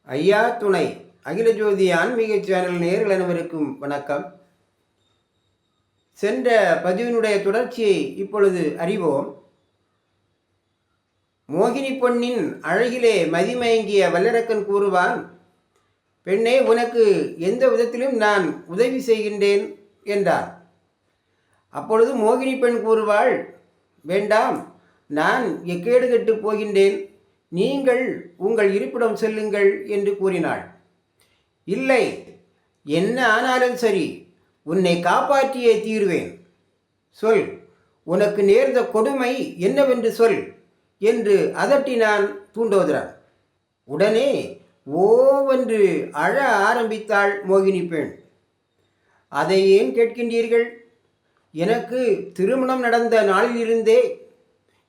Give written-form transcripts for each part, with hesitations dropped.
ஐயா துணை அகில ஜோதி ஆன்மீக சேனல் நேயர்கள் அனைவருக்கும் வணக்கம். சென்ற பதிவினுடைய தொடர்ச்சியை இப்பொழுது அறிவோம். மோகினி பொன்னின் அழகிலே மதிமயங்கிய வல்லரக்கன் கூறுவான், பெண்ணே, உனக்கு எந்த விதத்திலும் நான் உதவி செய்கின்றேன் என்றார். அப்பொழுது மோகினி பெண் கூறுவாள், வேண்டாம், நான் எக்கேடு கெட்டு போகின்றேன், நீங்கள் உங்கள் இருப்பிடம் செல்லுங்கள் என்று கூறினாள். இல்லை, என்ன ஆனாலும் சரி, உன்னை காப்பாற்றியே தீருவேன். சொல், உனக்கு நேர்ந்த கொடுமை என்னவென்று சொல் என்று அதட்டினான் தூண்டோதரன். உடனே ஓவென்று அழ ஆரம்பித்தாள் மோகினி பெண். அதை ஏன் கேட்கின்றீர்கள்? எனக்கு திருமணம் நடந்த நாளிலிருந்தே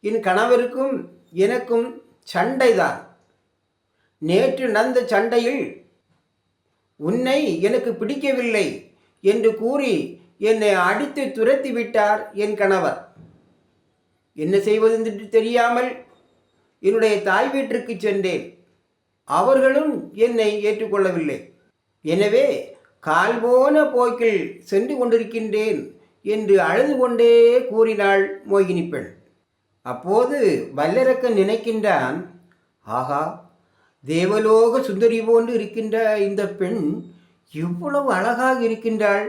என் கணவருக்கும் எனக்கும் சண்டைதான். நேற்று நடந்த சண்டையில் உன்னை எனக்கு பிடிக்கவில்லை என்று கூறி என்னை அடித்து துரத்தி விட்டார் என் கணவர். என்ன செய்வதென்று தெரியாமல் என்னுடைய தாய் வீட்டிற்கு சென்றேன். அவர்களும் என்னை ஏற்றுக்கொள்ளவில்லை. எனவே கால் போன போக்கில் சென்று கொண்டிருக்கின்றேன் என்று அழுது கொண்டே கூறினாள் மோகினி பெண். அப்போது வல்லரக்கன் நினைக்கின்றான், ஆகா, தேவலோக சுந்தரி போன்று இருக்கின்ற இந்த பெண் இவ்வளவு அழகாக இருக்கின்றாள்.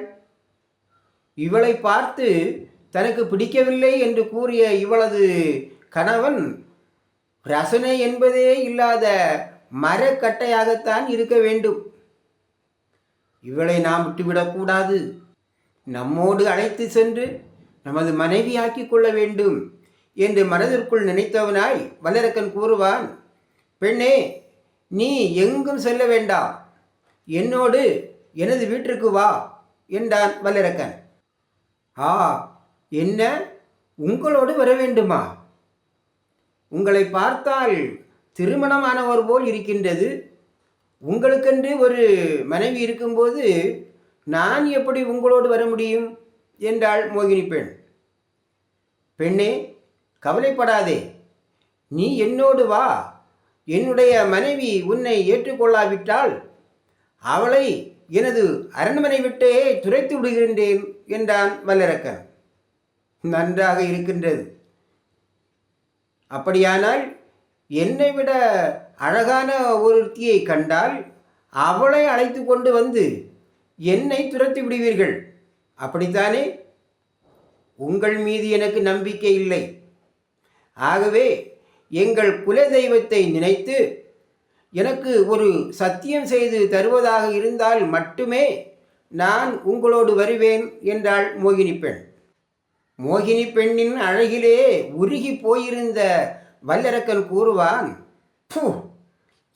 இவளை பார்த்து தனக்கு பிடிக்கவில்லை என்று கூறிய இவளது கணவன் ரசனை என்பதே இல்லாத மரக்கட்டையாகத்தான் இருக்க வேண்டும். இவளை நாம் விட்டுவிடக்கூடாது. நம்மோடு அழைத்து சென்று நமது மனைவியாக்கிக் கொள்ள வேண்டும் என்று மனதிற்குள் நினைத்தவனாய் வல்லரக்கன் கூறுவான், பெண்ணே, நீ எங்கும் செல்ல வேண்டாம், என்னோடு எனது வீட்டிற்கு வா என்றான் வல்லரக்கன். ஆ, என்ன, உங்களோடு வர வேண்டுமா? உங்களை பார்த்தால் திருமணமானவர் போல் இருக்கின்றது. உங்களுக்கென்று ஒரு மனைவி இருக்கும்போது நான் எப்படி உங்களோடு வர முடியும் என்றாள் மோகினி பெண். பெண்ணே, கவலைப்படாதே, நீ என்னோடு வா. என்னுடைய மனைவி உன்னை ஏற்றுக்கொள்ளாவிட்டால் அவளை எனது அரண்மனை விட்டே துரைத்து விடுகின்றேன் என்றான் வல்லரக்கன். நன்றாக இருக்கின்றது. அப்படியானால் என்னை விட அழகான ஒருத்தியை கண்டால் அவளை அழைத்து கொண்டு வந்து என்னை துரத்தி விடுவீர்கள், அப்படித்தானே? உங்கள் மீது எனக்கு நம்பிக்கை இல்லை. ஆகவே எங்கள் குலதெய்வத்தை நினைத்து எனக்கு ஒரு சத்தியம் செய்து தருவதாக இருந்தால் மட்டுமே நான் உங்களோடு வருவேன் என்றாள் மோகினி பெண். மோகினி பெண்ணின் அழகிலே உருகி போயிருந்த வல்லரக்கன் கூறுவான்,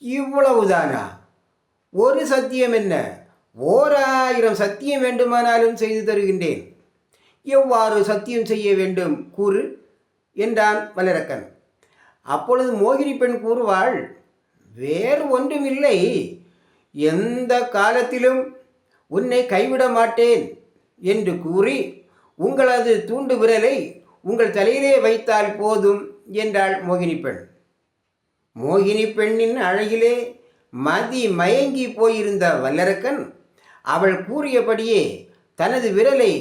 இவ்வளவுதானா? ஒரு சத்தியம் என்ன, 1000 சத்தியம் வேண்டுமானாலும் செய்து தருகின்றேன். எவ்வாறு சத்தியம் செய்ய வேண்டும் கூறு என்றான் வல்லரக்கன். அப்பொழுது மோகினி பெண் கூறுவாள், வேறு ஒன்றுமில்லை, எந்த காலத்திலும் உன்னை கைவிட மாட்டேன் என்று கூறி உங்களது தூண்டு விரலை உங்கள் தலையிலே வைத்தால் போதும் என்றாள் மோகினி பெண். மோகினி பெண்ணின் அழகிலே மதி மயங்கி போயிருந்த வல்லரக்கன் அவள் கூறியபடியே தனது விரலை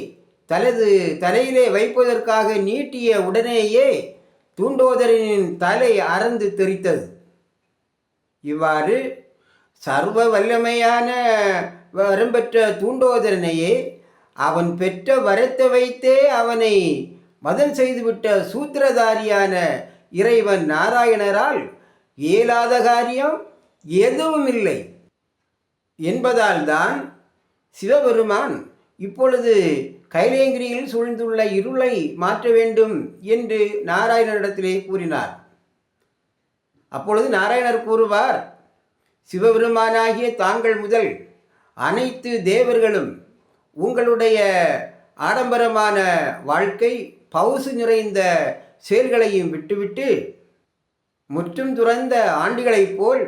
தனது தலையிலே வைப்பதற்காக நீட்டிய உடனேயே தூண்டோதரனின் தலை அறந்து தெரித்தது. இவ்வாறு சர்வ வல்லமையான வரம் பெற்ற தூண்டோதரனையே அவன் பெற்ற வரத்தை வைத்தே அவனை மதம் செய்துவிட்ட சூத்திரதாரியான இறைவன் நாராயணரால் இயலாத காரியம் எதுவும் இல்லை என்பதால் தான் சிவபெருமான் இப்பொழுது கைலேங்கிரியில் சூழ்ந்துள்ள இருளை மாற்ற வேண்டும் என்று நாராயணரிடத்திலே கூறினார். அப்பொழுது நாராயணர் கூறுவார், சிவபெருமானாகிய தாங்கள் முதல் அனைத்து தேவர்களும் உங்களுடைய ஆடம்பரமான வாழ்க்கை, பவுசு நிறைந்த செயல்களையும் விட்டுவிட்டு முற்றும் துறந்த ஆண்டிகளைப் போல்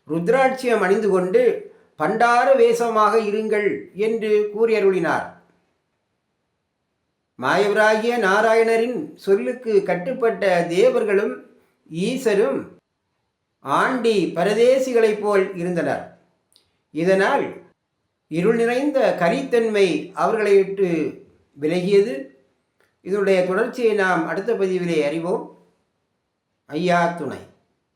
ருத்ராட்சியம் அணிந்து கொண்டு பண்டார வேஷமாக இருங்கள் என்று கூறியருளினார். மாயவராகிய நாராயணரின் சொல்லுக்கு கட்டுப்பட்ட தேவர்களும் ஈசரும் ஆண்டி பரதேசிகளைப் போல் இருந்தனர். இதனால் இருள் நிறைந்த கரித்தன்மை அவர்களை விட்டு விலகியது. இதனுடைய தொடர்ச்சியை நாம் அடுத்த பதிவிலே அறிவோம். ஐயா துணை.